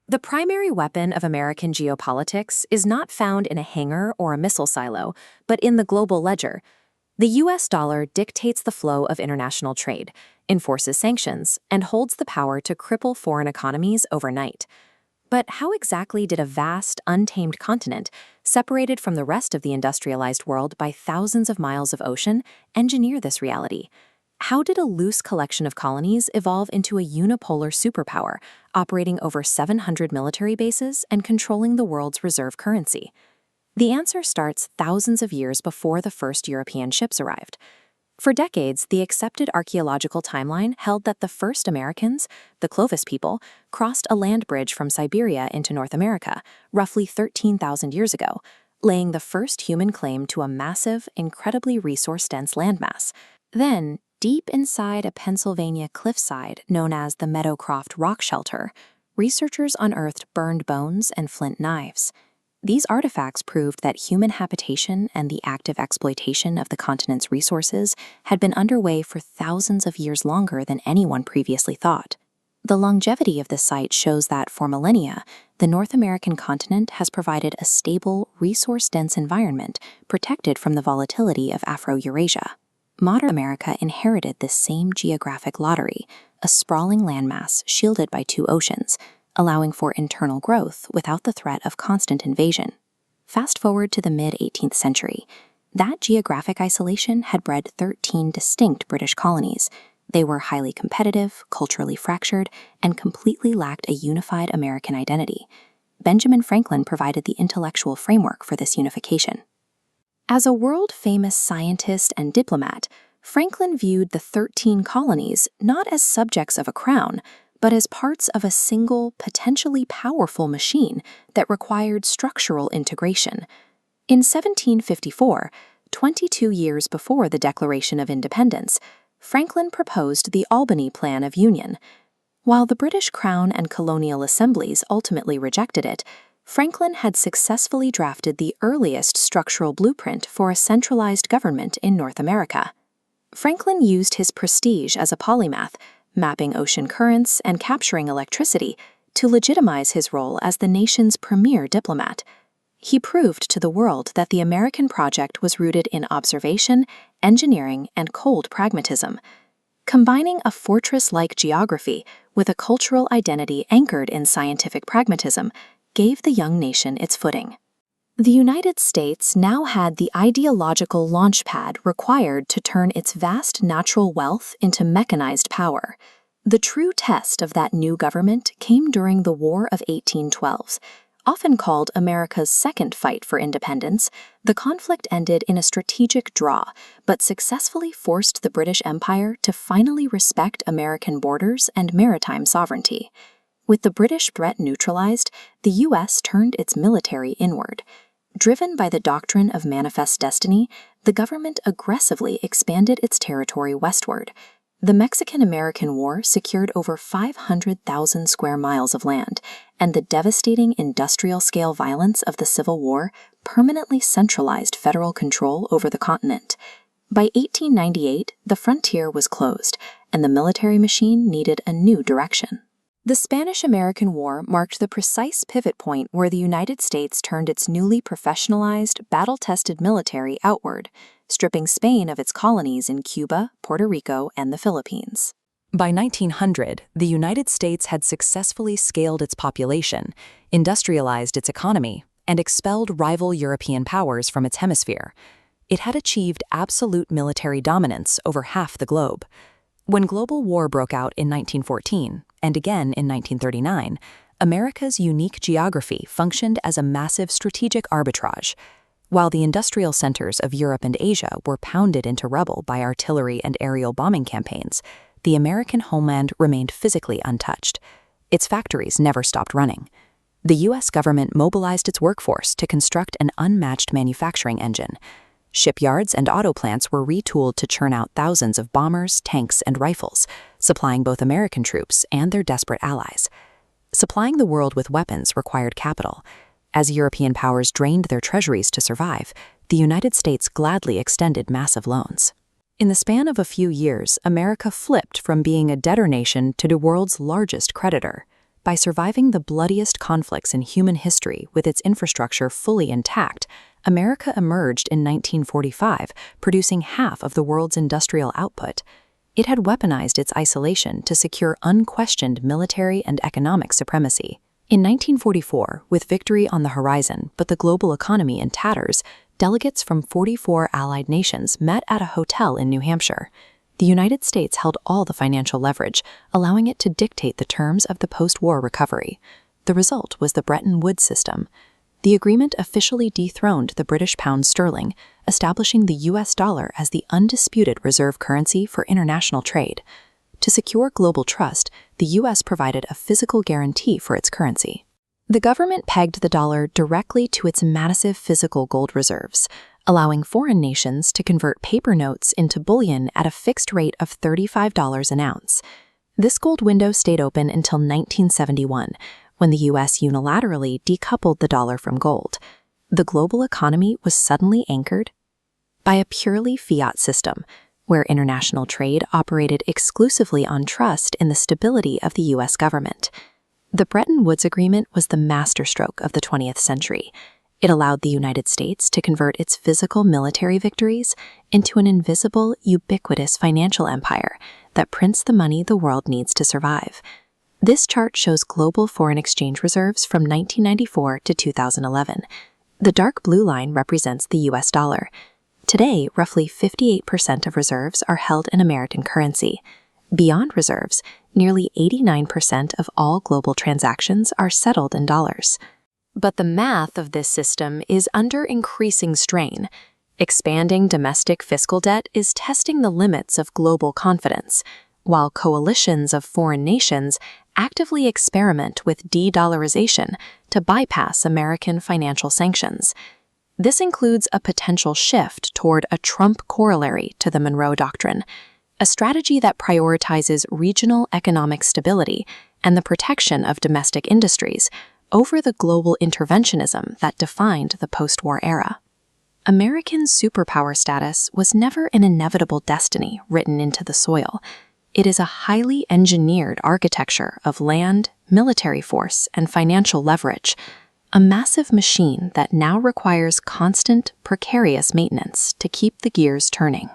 The primary weapon of American geopolitics is not found in a hangar or a missile silo, but in the global ledger. The US dollar dictates the flow of international trade, enforces sanctions, and holds the power to cripple foreign economies overnight. But how exactly did a vast, untamed continent, separated from the rest of the industrialized world by thousands of miles of ocean, engineer this reality? How did a loose collection of colonies evolve into a unipolar superpower, operating over 700 military bases and controlling the world's reserve currency? The answer starts thousands of years before the first European ships arrived. For decades, the accepted archaeological timeline held that the first Americans, the Clovis people, crossed a land bridge from Siberia into North America, roughly 13,000 years ago, laying the first human claim to a massive, incredibly resource-dense landmass. Then, deep inside a Pennsylvania cliffside known as the Meadowcroft Rock Shelter, researchers unearthed burned bones and flint knives. These artifacts proved that human habitation and the active exploitation of the continent's resources had been underway for thousands of years longer than anyone previously thought. The longevity of this site shows that for millennia, the North American continent has provided a stable, resource-dense environment protected from the volatility of Afro-Eurasia. Modern America inherited this same geographic lottery, a sprawling landmass shielded by two oceans, allowing for internal growth without the threat of constant invasion. Fast forward to the mid-18th century. That geographic isolation had bred 13 distinct British colonies. They were highly competitive, culturally fractured, and completely lacked a unified American identity. Benjamin Franklin provided the intellectual framework for this unification. As a world-famous scientist and diplomat, Franklin viewed the 13 colonies not as subjects of a crown, but as parts of a single, potentially powerful machine that required structural integration. In 1754, 22 years before the Declaration of Independence, Franklin proposed the Albany Plan of Union. While the British Crown and colonial assemblies ultimately rejected it, Franklin had successfully drafted the earliest structural blueprint for a centralized government in North America. Franklin used his prestige as a polymath, mapping ocean currents and capturing electricity, to legitimize his role as the nation's premier diplomat. He proved to the world that the American project was rooted in observation, engineering, and cold pragmatism. Combining a fortress-like geography with a cultural identity anchored in scientific pragmatism gave the young nation its footing. The United States now had the ideological launchpad required to turn its vast natural wealth into mechanized power. The true test of that new government came during the War of 1812. Often called America's second fight for independence, the conflict ended in a strategic draw, but successfully forced the British Empire to finally respect American borders and maritime sovereignty. With the British threat neutralized, the U.S. turned its military inward. Driven by the doctrine of manifest destiny, the government aggressively expanded its territory westward. The Mexican-American War secured over 500,000 square miles of land, and the devastating industrial-scale violence of the Civil War permanently centralized federal control over the continent. By 1898, the frontier was closed, and the military machine needed a new direction. The Spanish-American War marked the precise pivot point where the United States turned its newly professionalized, battle-tested military outward, stripping Spain of its colonies in Cuba, Puerto Rico, and the Philippines. By 1900, the United States had successfully scaled its population, industrialized its economy, and expelled rival European powers from its hemisphere. It had achieved absolute military dominance over half the globe. When global war broke out in 1914, and again in 1939, America's unique geography functioned as a massive strategic arbitrage. While the industrial centers of Europe and Asia were pounded into rubble by artillery and aerial bombing campaigns, the American homeland remained physically untouched. Its factories never stopped running. The U.S. government mobilized its workforce to construct an unmatched manufacturing engine. Shipyards and auto plants were retooled to churn out thousands of bombers, tanks, and rifles, supplying both American troops and their desperate allies. Supplying the world with weapons required capital. As European powers drained their treasuries to survive, the United States gladly extended massive loans. In the span of a few years, America flipped from being a debtor nation to the world's largest creditor. By surviving the bloodiest conflicts in human history with its infrastructure fully intact, America emerged in 1945, producing half of the world's industrial output. It had weaponized its isolation to secure unquestioned military and economic supremacy. In 1944, with victory on the horizon but the global economy in tatters, delegates from 44 allied nations met at a hotel in New Hampshire. The United States held all the financial leverage, allowing it to dictate the terms of the post-war recovery. The result was the Bretton Woods system. The agreement officially dethroned the British pound sterling, establishing the US dollar as the undisputed reserve currency for international trade. To secure global trust, the US provided a physical guarantee for its currency. The government pegged the dollar directly to its massive physical gold reserves, allowing foreign nations to convert paper notes into bullion at a fixed rate of $35 an ounce. This gold window stayed open until 1971, when the US unilaterally decoupled the dollar from gold. The global economy was suddenly anchored by a purely fiat system, where international trade operated exclusively on trust in the stability of the US government. The Bretton Woods Agreement was the masterstroke of the 20th century. It allowed the United States to convert its physical military victories into an invisible, ubiquitous financial empire that prints the money the world needs to survive. This chart shows global foreign exchange reserves from 1994 to 2011. The dark blue line represents the US dollar. Today, roughly 58% of reserves are held in American currency. Beyond reserves, nearly 89% of all global transactions are settled in dollars. But the math of this system is under increasing strain. Expanding domestic fiscal debt is testing the limits of global confidence, while coalitions of foreign nations actively experiment with de-dollarization to bypass American financial sanctions. This includes a potential shift toward a Trump corollary to the Monroe Doctrine, a strategy that prioritizes regional economic stability and the protection of domestic industries over the global interventionism that defined the post-war era. American superpower status was never an inevitable destiny written into the soil. It is a highly engineered architecture of land, military force, and financial leverage, a massive machine that now requires constant, precarious maintenance to keep the gears turning.